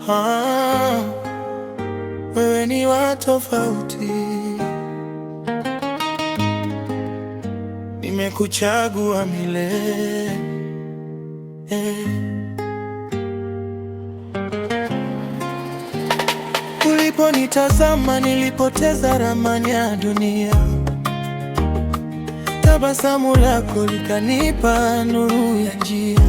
Ah, wewe ni wa tofauti, nimekuchagua milele. Uliponitazama nilipoteza ramani ya dunia. Tabasamu lako likanipa nuru ya njia.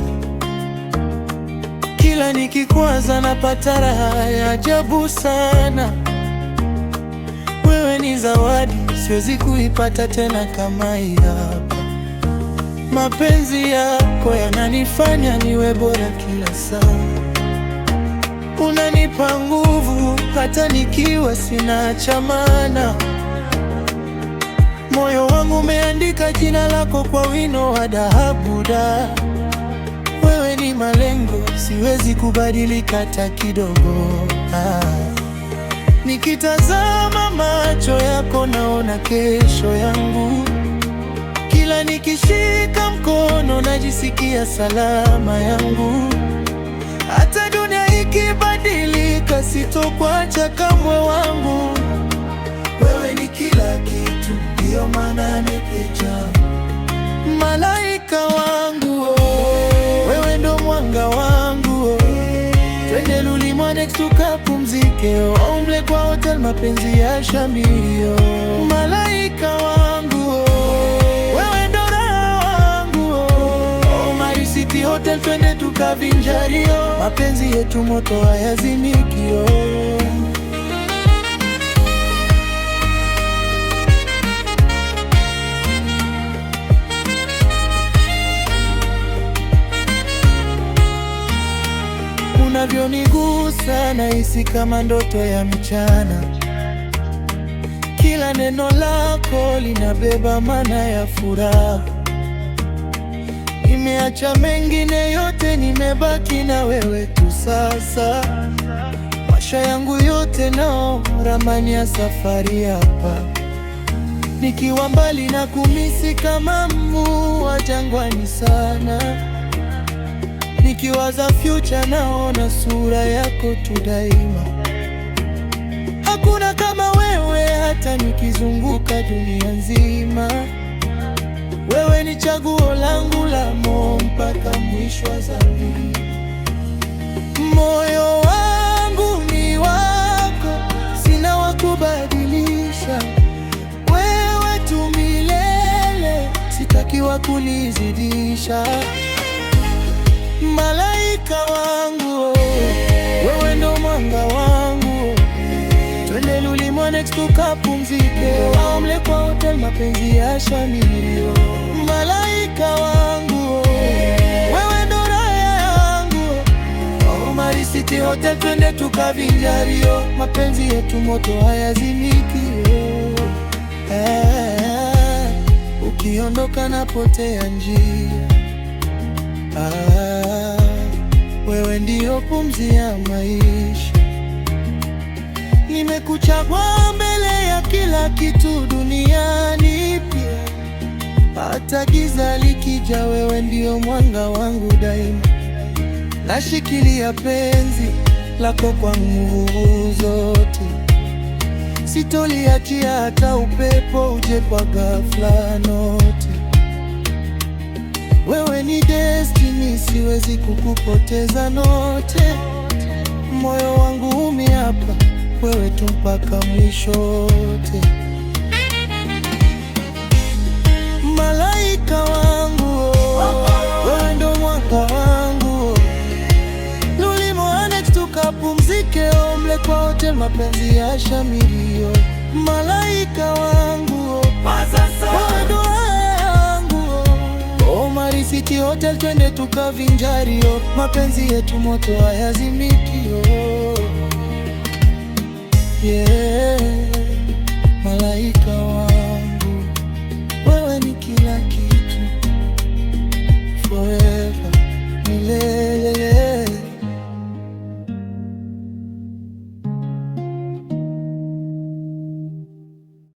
Kila nikikwaza napata raha ya ajabu sana. Wewe ni zawadi, siwezi kuipata tena kama hii hapa. Mapenzi yako yananifanya niwe bora kila saa. Unanipa nguvu hata nikiwa sina cha maana. Moyo wangu umeandika jina lako kwa wino wa dhahabu. Wewe ni malengo, siwezi kubadilika hata kidogo. Nikitazama macho yako naona kesho yangu. Kila nikishika mkono najisikia salama yangu. Hata dunia ikibadilika sitokuacha kamwe wangu. Wewe ni kila kitu, ndio maana nimeja. Malaika wangu, wewe ndo mwanga wangu. Twende Lulimwanex tukapumzike, omble kwa hotel mapenzi ya shamilio. Malaika wangu, wewe ndo raha wangu. My City Hotel twende tukavinjario, mapenzi yetu moto hayazimikio. Unavyonigusa nahisi kama ndoto ya mchana. Kila neno lako linabeba maana ya furaha. Nimeacha mengine yote, nimebaki na wewe tu sasa. Maisha yangu yote nao ramani ya safari hapa. Nikiwa mbali na kumisi kama mvua wa jangwani sana. Nikiwaza future naona sura yako tu daima. Hakuna kama wewe hata nikizunguka dunia nzima. Wewe ni chaguo langu la moyo mpaka mwisho wa zamani. Moyo wangu ni wako, sina wa kubadilisha. Wewe tu milele, sitaki wa kunizidisha. Malaika wangu, wewe ndo mwanga wangu. Twende Lulimwanex tukapumzike, omble kwa hotel mapenzi ya shamilio. Malaika wangu, wewe ndo raha yangu. My City Hotel twende tukavinjario, mapenzi yetu moto hayazimikio. Ukiondoka napotea njia. Wewe ndio pumzi ya maisha. Nimekuchagua mbele ya kila kitu duniani pia. Hata giza likija, wewe ndio mwanga wangu daima. Nashikilia penzi lako kwa nguvu zote. Sitoliachia hata upepo uje kwa ghafla note. Wewe ni destiny, siwezi kukupoteza note. Moyo wangu umeapa, wewe tu mpaka mwisho wote. Malaika wangu, wewe ndo mwanga wangu. Lulimwanex tukapumzike, omble kwa hotel mapenzi ya shamilio. Malaika wangu, wewe ndo My City Hotel twende tukavinjario, mapenzi yetu moto hayazimikio. Yeah, malaika.